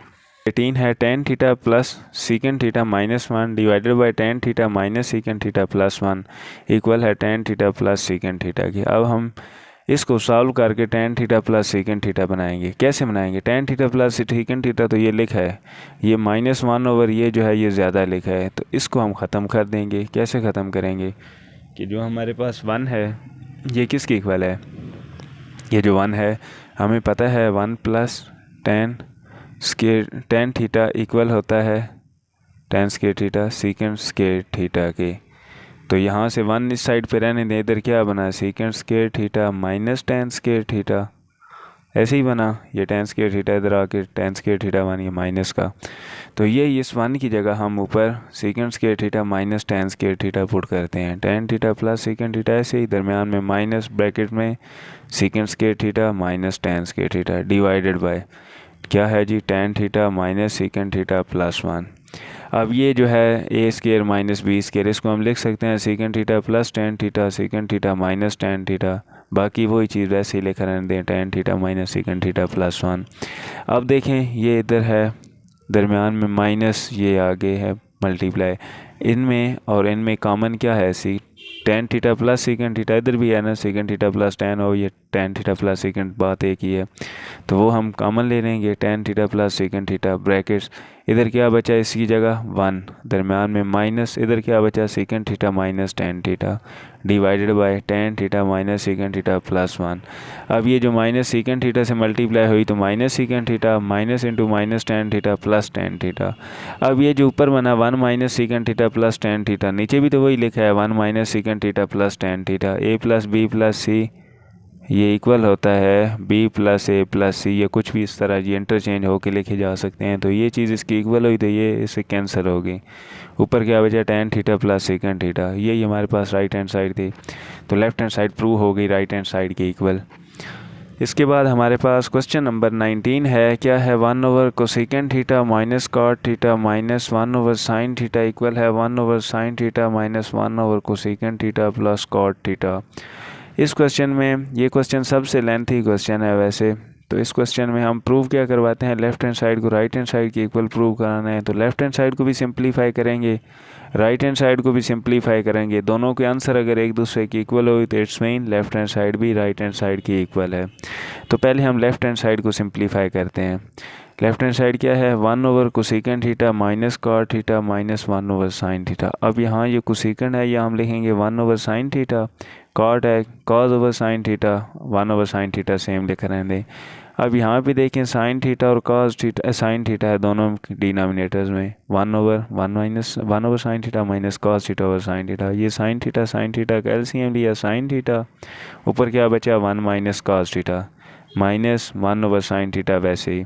[SPEAKER 1] 18 है tan theta plus secant theta -1 divided by tan theta minus secant theta +1 equal है tan theta plus secant theta की। अब हम इसको सॉल्व करके tan theta plus secant theta बनाएंगे। कैसे बनाएंगे, tan theta plus secant theta तो ये लिखा है, ये -1 ओवर ये जो है ये ज़्यादा लिखा है, तो इसको हम ख़त्म कर देंगे। कैसे ख़त्म करेंगे कि जो हमारे पास 1 है ये किसकी इक्वल है, ये जो 1 है हमें पता है 1 प्लस टेन थीटा इक्वल होता है ten square theta secant square theta के। तो यहाँ से 1 इस साइड पे रहने दें, इधर क्या बना secant square theta minus tan square theta, ऐसे ही बना। ये टेन स्क्वायर थीटा इधर आके टेन स्क्वायर थीटा बन गया माइनस का। तो ये इस 1 की जगह हम ऊपर secant square theta minus tan square theta put करते हैं। Tan theta plus secant theta ऐसे ही, दरमियान में माइनस ब्रैकेट में secant square theta minus tan square theta divided by क्या है जी tan theta minus secant theta +1। अब ये जो है A square minus B square, इसको हम लिख सकते हैं secant theta plus tan theta secant theta minus tan theta, बाकी वही चीज़ वैसे ही लिखा रहने दें ten theta minus secant theta +1। अब देखें ये इधर है दरमियान में माइनस, ये आगे है मल्टीप्लाई, इनमें और इनमें कॉमन क्या है tan theta plus secant theta, इधर भी है ना सीकेंट थीटा प्लस टेन हो, ये टेन थीटा प्लस सीकेंट बात एक ही है, तो वो हम कॉमन ले लेंगे ten theta plus secant theta brackets, इधर क्या बचा इसकी जगह 1, दरमियान में माइनस, इधर क्या बचा secant theta minus tan theta divided by tan theta minus secant theta +1। अब ये जो माइनस सीकेंट थीटा से मल्टीप्लाई हुई तो minus secant theta minus into minus tan theta plus tan theta. अब ये जो ऊपर बना 1 minus secant theta plus tan theta, नीचे भी तो वही लिखा है 1 minus secant theta plus tan theta, A plus B plus C ये इक्वल होता है बी प्लस ए प्लस सी, ये कुछ भी इस तरह ये इंटरचेंज होके लिखे जा सकते हैं। तो ये चीज़ इसकी इक्वल हुई तो ये इससे कैंसिल हो गई, ऊपर क्या बचा ten theta plus second theta, यही हमारे पास राइट हैंड साइड थी। तो लेफ्ट हैंड साइड प्रूव हो गई राइट हैंड साइड के इक्वल। इसके बाद हमारे पास क्वेश्चन नंबर 19 है, क्या है 1 over cosecant theta minus cot theta minus 1 over sine theta equal है 1 over sine theta minus 1 over cosecant theta plus cot theta. इस क्वेश्चन में, ये क्वेश्चन सबसे लेंथी क्वेश्चन है वैसे, तो इस क्वेश्चन में हम प्रूव क्या करवाते हैं, लेफ्ट हैंड साइड को राइट हैंड साइड के इक्वल प्रूव कराना है। तो लेफ्ट हैंड साइड को भी सिंप्लीफाई करेंगे, राइट हैंड साइड को भी सिंप्लीफाई करेंगे, दोनों के आंसर अगर एक दूसरे की इक्वल हुई तो it's mean left hand side भी राइट हैंड साइड की इक्वल है। तो पहले हम लेफ्ट हैंड साइड को सिंप्लीफाई करते हैं। लेफ्ट हैंड साइड क्या है 1 over cosecant theta minus cot theta minus 1 over sine theta. अब यहाँ ये कोसेकेंट है, या हम लिखेंगे 1 ओवर साइन थीटा, कॉट है cos over sine theta, 1 over sine theta same लिख रहे हैं। अब यहाँ पे देखें साइन थीटा और कॉस थीटा साइन थीटा है दोनों डिनोमिनेटर्स में, 1 over sine theta minus cos theta over sine theta, ये साइन थीटा का एलसीएम लिया साइन थीटा, ऊपर क्या बचा 1 minus cos theta minus 1 over sine theta वैसे ही।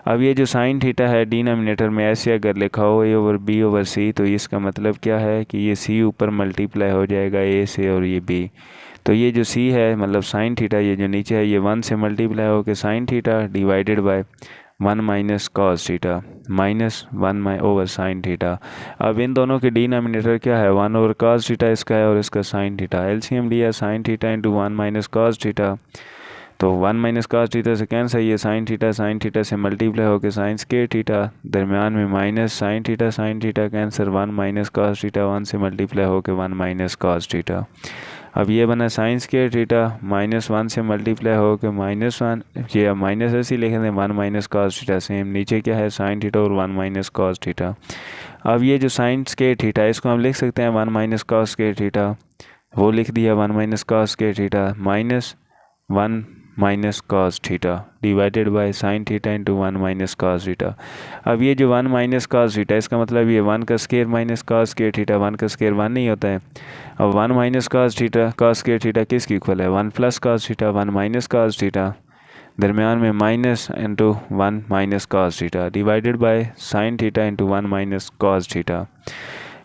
[SPEAKER 1] अब ये जो साइन थीटा है डिनोमिनेटर में ऐसे अगर लिखा हो ए ओवर बी ओवर सी, तो इसका मतलब क्या है कि ये सी ऊपर मल्टीप्लाई हो जाएगा ए से और ये बी, तो ये जो सी है मतलब साइन थीटा, ये जो नीचे है ये 1 से मल्टीप्लाई होकर sine theta divided bye 1 minus cos theta minus 1 over sine theta. अब इन दोनों के डिनोमिनेटर क्या है 1 ओवर कॉस थीटा इसका है और इसका साइन थीटा, एलसीएम लिया sign theta into 1 minus cos theta, तो 1 माइनस cos थीटा से कैंसिल, ये साइन थीटा से मल्टीप्लाई होकर साइन स्क्वायर थीटा, दरमियान में minus sine theta cancel, 1 minus cos theta 1 से मल्टीप्लाई होकर 1 माइनस cos थीटा। अब ये बना साइन स्क्वायर थीटा माइनस 1 से मल्टीप्लाई होकर -1, ये अब माइनस ऐसे ही लिख दें 1 माइनस cos थीटा, सेम नीचे क्या है साइन थीटा और 1 माइनस cos थीटा। अब ये जो साइन स्क्वायर थीटा इसको हम लिख सकते हैं 1 माइनस cos स्क्वायर थीटा, वो लिख दिया 1 minus cos square theta minus 1 minus cos theta divided by sine theta into 1 minus cos theta. अब ये जो 1 माइनस cos थीटा इसका मतलब ये 1 का square minus cos square theta, 1 का स्क्वायर 1 नहीं होता है। अब 1 minus cos theta cos square theta किसकी इक्वल है 1 plus cos theta, 1 minus cos theta दरमियान में minus into 1 minus cos theta divided by sine theta into 1 minus cos theta.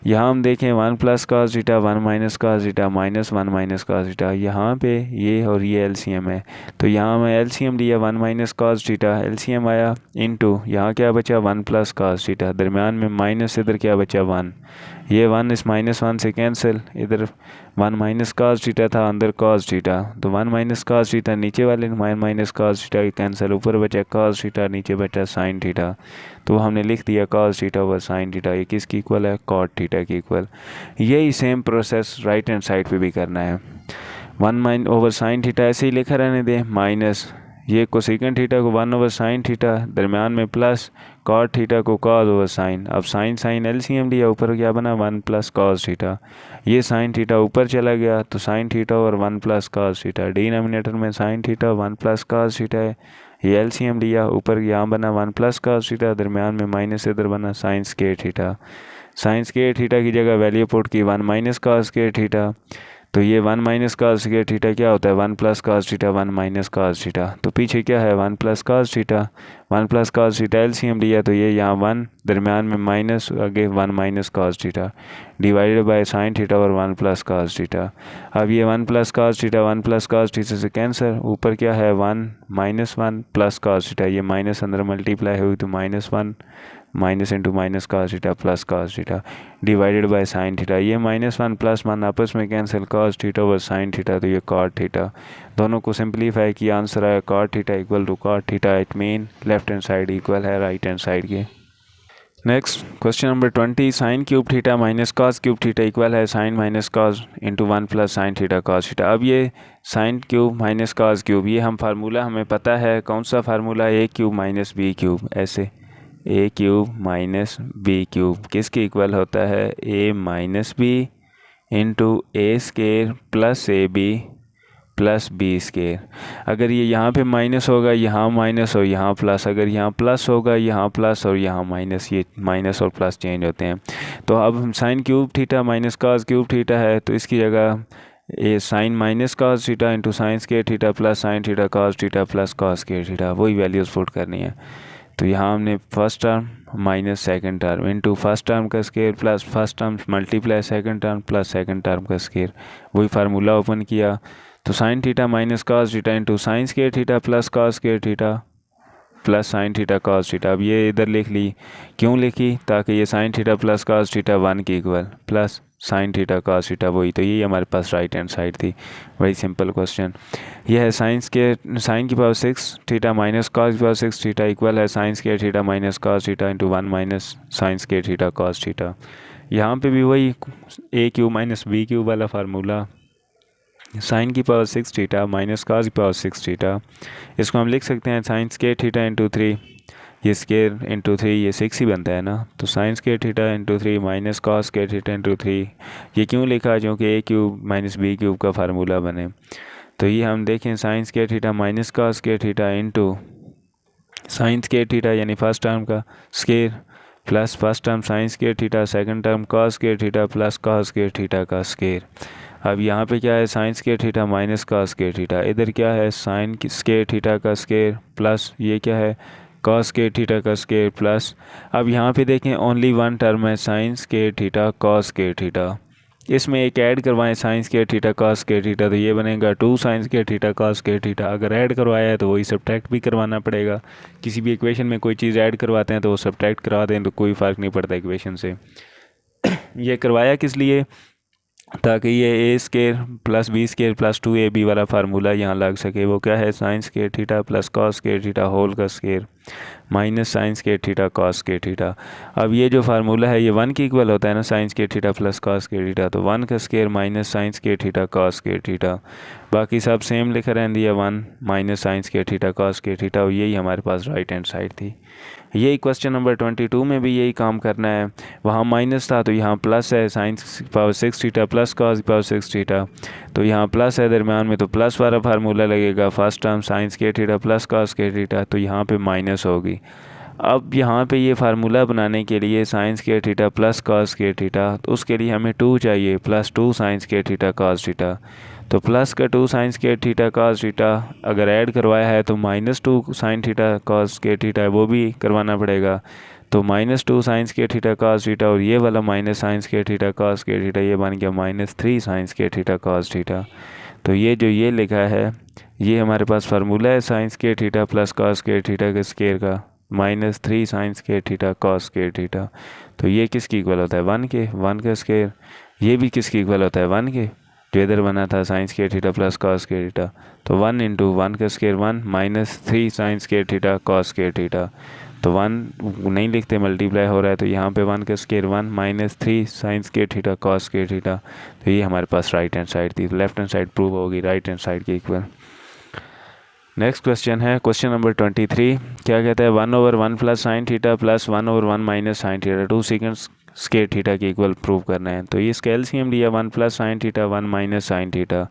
[SPEAKER 1] यहाँ हम देखें 1 plus cos theta 1 minus cos theta minus 1 minus cos theta, यहाँ पे ये और ये एलसीएम है, तो यहाँ मैं एलसीएम लिया 1 माइनस cos थीटा, एलसीएम आया इनटू यहाँ क्या बचा 1 प्लस cos थीटा, दरमियान में माइनस, इधर क्या बचा 1, ये 1 इस -1 से कैंसिल, इधर 1 माइनस cos थीटा था अंदर cos थीटा, तो 1 माइनस cos थीटा नीचे वाले माइनस cos थीटा के कैंसिल, ऊपर बचा cos थीटा नीचे बचा sin थीटा, तो हमने लिख दिया cos theta over sin theta, ये किसकी इक्वल है cot थीटा की इक्वल। यही same process right hand side पे भी करना है। 1 ओवर sin थीटा ऐसे ही लिखा रहने दें, माइनस ये कोसेकेंट थीटा को 1 ओवर साइन थीटा दरमियान में प्लस कॉट थीटा को कॉस ओवर साइन। अब साइन एलसीएम लिया, ऊपर क्या बना 1 प्लस कॉस थीटा, ये साइन थीटा ऊपर चला गया तो साइन थीटा और 1 प्लस कॉस थीटा, डिनोमिनेटर में sine theta 1 plus cos theta है, ये एलसीएम लिया, ऊपर यहाँ बना 1 प्लस कॉस थीटा दरमियान में माइनस, इधर बना sign square theta, sine square theta की जगह वैल्यू पुट की 1 माइनस कॉस स्क्वायर थीटा, तो ये 1 माइनस cos स्क्वायर थीटा क्या होता है 1 plus cos theta 1 minus cos theta, तो पीछे क्या है 1 plus cos theta, 1 plus cos theta LCM लिया तो ये यहाँ 1 दरमियान में माइनस, आगे 1 minus cos theta divided by sine theta और 1 प्लस cos थीटा। अब ये 1 plus cos theta 1 plus cos theta से कैंसर, ऊपर क्या है 1 माइनस 1 प्लस cos थीटा, ये माइनस अंदर मल्टीप्लाई हुई तो -1 minus into minus cos theta plus cos theta divided by sine theta, ये -1 प्लस 1 आपस में cancel cos theta over sine theta, तो ये cot थीटा, दोनों को सिंप्लीफाई किया आंसर आया cot theta equal to cot theta. It mean left hand side equal है राइट हैंड साइड के। Next question number 20, sine cube theta minus cos cube theta equal है sine minus cos into 1 plus sine theta cos theta. अब ये sine cube minus cos cube, ये हम formula हमें पता है कौन सा formula, A cube minus B cube, ऐसे A cube minus B cube किसके इक्वल होता है A minus B into A square plus A B plus B square. अगर ये यहाँ पे माइनस होगा यहाँ माइनस और यहाँ प्लस, अगर यहाँ प्लस होगा यहाँ प्लस और यहाँ माइनस, ये माइनस और प्लस चेंज होते हैं। तो अब हम sine cube theta minus cos cube theta है तो इसकी जगह ये sine minus cos theta into sine square theta plus sine theta cos theta plus cos square theta, वही वैल्यूज़ पुट करनी है। तो यहाँ हमने first term minus second term into first term का square plus first term multiply second term plus second term का square, वही formula open किया तो sign theta minus cos theta into sine square theta plus cos square theta plus sine theta cos theta. अब ये इधर लिख ली, क्यों लिखी, ताकि ये sign theta plus cos theta 1 की equal plus sine theta cos theta वही, तो यही हमारे पास राइट हैंड साइड थी। Very simple question. यह है साइन की पावर 6 थीटा माइनस cos की पावर 6 थीटा इक्वल है sine square theta minus cos theta into 1 minus sine square theta cos theta. यहाँ पे भी वही ए क्यूब माइनस बी क्यूब वाला फार्मूला, साइन की पावर 6 थीटा माइनस cos की पावर 6 थीटा, इसको हम लिख सकते हैं साइन स्केयर थीटा इंटू 3, ये स्केयर इंटू 3 ये 6 ही बनता है ना, तो sign square theta into 3 minus cos square theta into 3, ये क्यों लिखा, क्योंकि ए क्यूब माइनस बी क्यूब का फार्मूला बने। तो ये हम देखें sign square theta minus cos square theta into sine square theta यानी फर्स्ट टर्म का square plus first term sign square theta, second term cos square theta plus cos square theta का square. अब यहाँ पे क्या है sine square theta minus cos square theta, इधर क्या है साइन स्केयर थीटा का स्केयर प्लस ये क्या है cos स्केयर थीटा का स्केयर प्लस, अब यहाँ पे देखें ओनली वन टर्म है sine square theta cos square theta, इसमें एक ऐड करवाएं sign square theta cos square theta, तो ये बनेगा 2 sign square theta cos square theta. अगर ऐड करवाया है तो वही सब्ट्रैक्ट भी करवाना पड़ेगा, किसी भी इक्वेशन में कोई चीज़ ऐड करवाते हैं तो वो सब्ट्रैक्ट करवा दें तो कोई फ़र्क नहीं पड़ता इक्वेशन से। ये करवाया किस लिए, ताकि ये A square plus B square plus 2ab वाला फार्मूला यहाँ लग सके। वो क्या है, sine square theta plus cos square theta whole का square minus sine square theta cos square theta. अब ये जो फार्मूला है ये 1 के इक्वल होता है ना, sine square theta plus cos square theta, तो 1 का square minus sine square theta cos square theta. बाकी सब सेम लिखा रहने दिया, 1 minus sine square theta cos square theta, और यही हमारे पास राइट हैंड साइड थी। यही क्वेश्चन नंबर 22 में भी यही काम करना है। वहाँ माइनस था तो यहाँ प्लस है, sine power 6 theta plus cos power 6 theta, तो यहाँ प्लस है दरमियान में, तो प्लस वाला फार्मूला लगेगा। First term sign square theta plus cos square theta, तो यहाँ पे माइनस होगी। अब यहाँ पे ये फार्मूला बनाने के लिए sign square theta plus cos square theta, तो उसके लिए हमें 2 चाहिए, plus 2 sign square theta cos theta, तो प्लस का 2 sign square theta cos theta अगर ऐड करवाया है तो minus 2 sign theta cos square theta वो भी करवाना पड़ेगा, तो minus 2 sign square theta cos theta, और ये वाला minus sine square theta cos square theta, ये बन गया minus 3 sign square theta cos theta. तो ये जो ये लिखा है ये हमारे पास फार्मूला है sine square theta plus cos square theta के स्केयर का, minus 3 sign square theta cos square theta. तो ये किसकी इक्वल होता है, 1 के, 1 का स्केयर। ये भी किसकी इक्वल होता है, 1 के, जो इधर बना था sign square theta plus cos square theta, तो 1 इंटू 1 का square 1 minus 3 sign square theta cos square theta, तो 1 नहीं लिखते, मल्टीप्लाई हो रहा है, तो यहाँ पे 1 का square 1 minus 3 sign square theta cos square theta. तो ये हमारे पास राइट हैंड साइड थी, लेफ्ट हैंड साइड प्रूव होगी राइट हैंड साइड के इक्वल। नेक्स्ट क्वेश्चन है क्वेश्चन नंबर 23। क्या कहता है, 1/1 plus sine theta plus 1/1 minus sine theta 2 second square theta के इक्वल प्रूव करना है। तो ये इसका एलसीएम लिया 1 plus sine theta 1 minus sine theta,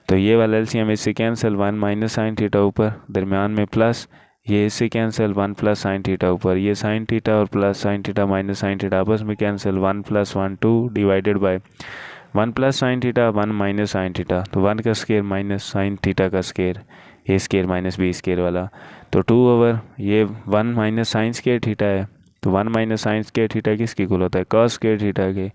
[SPEAKER 1] तो ये वाला एलसीएम इससे कैंसिल, 1 माइनस साइन थीटा ऊपर दरमियान में प्लस, ये इससे कैंसिल 1 प्लस साइन थीटा ऊपर, ये साइन थीटा और plus sine theta minus sine theta आपस में cancel, 1 plus 1 2 divided by 1 plus sine theta 1 minus sine theta, तो 1 का स्केयर माइनस साइन थीटा का स्केयर, ए स्केयर माइनस बी स्केयर वाला, तो 2 ओवर ये 1 माइनस साइन स्केयर थीटा है, तो 1 माइनस साइन स्केयर थीटा किसकी इक्वल होता है, कॉस स्केयर थीटा के,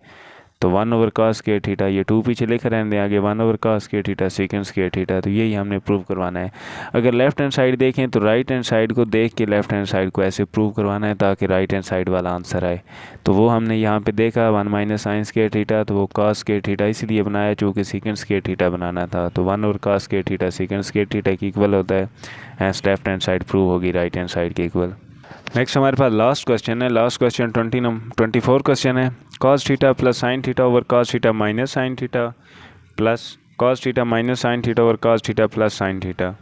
[SPEAKER 1] तो 1 ओवर कॉस स्केयर थीटा, ये 2 पीछे लिख रहने दें, आगे 1 over cos square theta second square theta. तो यही हमने प्रूव करवाना है। अगर लेफ्ट हैंड साइड देखें तो राइट हैंड साइड को देख के लेफ्ट हैंड साइड को ऐसे प्रूव करवाना है ताकि राइट हैंड साइड वाला आंसर आए। तो वो हमने यहाँ पे देखा 1 माइनस साइन स्केयर थीटा, तो वो कॉस स्केयर थीटा इसलिए बनाया चूँकि सेकंड स्केयर थीटा बनाना था, तो 1 over cos square theta second square theta की इक्वल होता है, and left hand side prove होगी राइट हैंड साइड के इक्वल। नेक्स्ट हमारे पास लास्ट क्वेश्चन है, लास्ट क्वेश्चन 24 क्वेश्चन है। Cos theta plus sine theta over cos theta minus sine theta plus cos theta minus sine theta over cos theta plus sine theta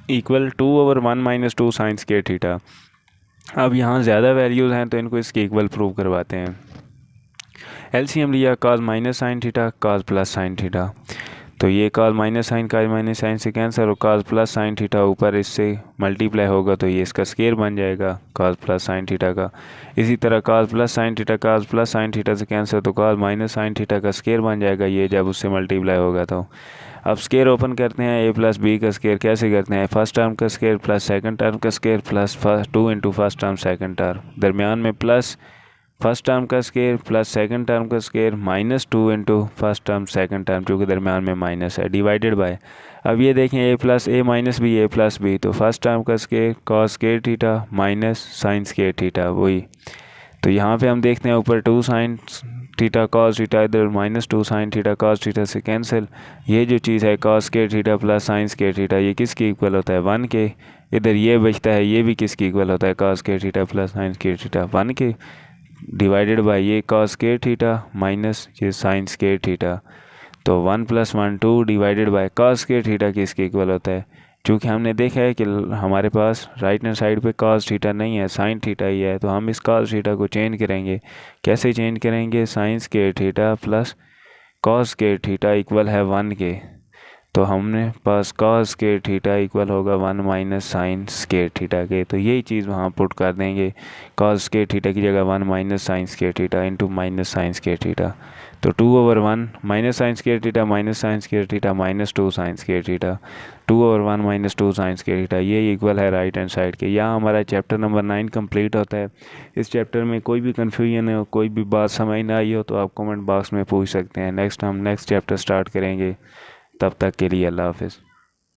[SPEAKER 1] equal 2 over 1 minus 2 sign square theta. अब यहाँ ज़्यादा values हैं तो इनको इसके equal prove करवाते हैं। LCM लिया cos minus sine theta cos plus sine theta, तो ये कॉस माइनस साइन से कैंसर, और कॉस प्लस साइन थीटा ऊपर इससे मल्टीप्लाई होगा तो ये इसका स्केयर बन जाएगा कॉस प्लस साइन थीटा का। इसी तरह cos plus sine theta cos plus sine theta से कैंसर, तो कॉस माइनस साइन थीटा का स्केयर बन जाएगा ये जब उससे मल्टीप्लाई होगा। तो अब स्केयर ओपन करते हैं, ए प्लस बी का स्केयर कैसे करते हैं, फर्स्ट टर्म का स्केयर प्लस सेकंड टर्म का square plus 2 into first term second term, दरमियान में प्लस फर्स्ट टर्म का स्केयर प्लस सेकंड टर्म का square minus 2 into first term second term, जो कि दरमियान में माइनस है, डिवाइडेड बाय, अब ये देखें ए प्लस ए माइनस बी ए प्लस बी, तो फर्स्ट टर्म का square cos square theta minus sine square theta वही। तो यहाँ पे हम देखते हैं ऊपर 2 साइन थीटा कॉस थीटा, इधर minus 2 sign theta cos theta से कैंसिल, ये जो चीज़ है cos square theta plus sign square theta ये किसकी इक्वल होता है 1 के, इधर ये बचता है ये भी किसकी इक्वल होता है cos square theta plus sign square theta 1 के, डिवाइडेड बाय ये कॉस स्केयर थीटा माइनस ये साइन स्केयर थीटा, तो 1 + 1 2 divided by cos square theta किसके इक्वल होता है। चूँकि हमने देखा है कि हमारे पास राइट हैंड साइड पे कॉस थीटा नहीं है साइन थीटा ही है, तो हम इस कॉस थीटा को चेंज करेंगे। कैसे चेंज करेंगे, sign square theta plus cos square theta equal है 1 के, तो हमने पास कॉस स्केयर थीटा इक्वल होगा 1 माइनस साइन स्केयर थीटा के, तो यही चीज़ वहाँ पुट कर देंगे, कॉस स्केयर थीटा की जगह 1 minus sine square theta into minus sine square theta, तो 2 over 1 minus sine square theta minus sine square theta minus 2 sign square theta, 2 over 1 minus 2 sign square theta, ये equal है right hand side के। यहाँ हमारा chapter number 9 complete होता है। इस chapter में कोई भी कन्फ्यूजन हो, कोई भी बात समझ ना आई हो तो आप कमेंट बॉक्स में पूछ सकते हैं। नेक्स्ट हम नेक्स्ट चैप्टर स्टार्ट करेंगे, तब तक के लिए अल्लाह हाफिज़।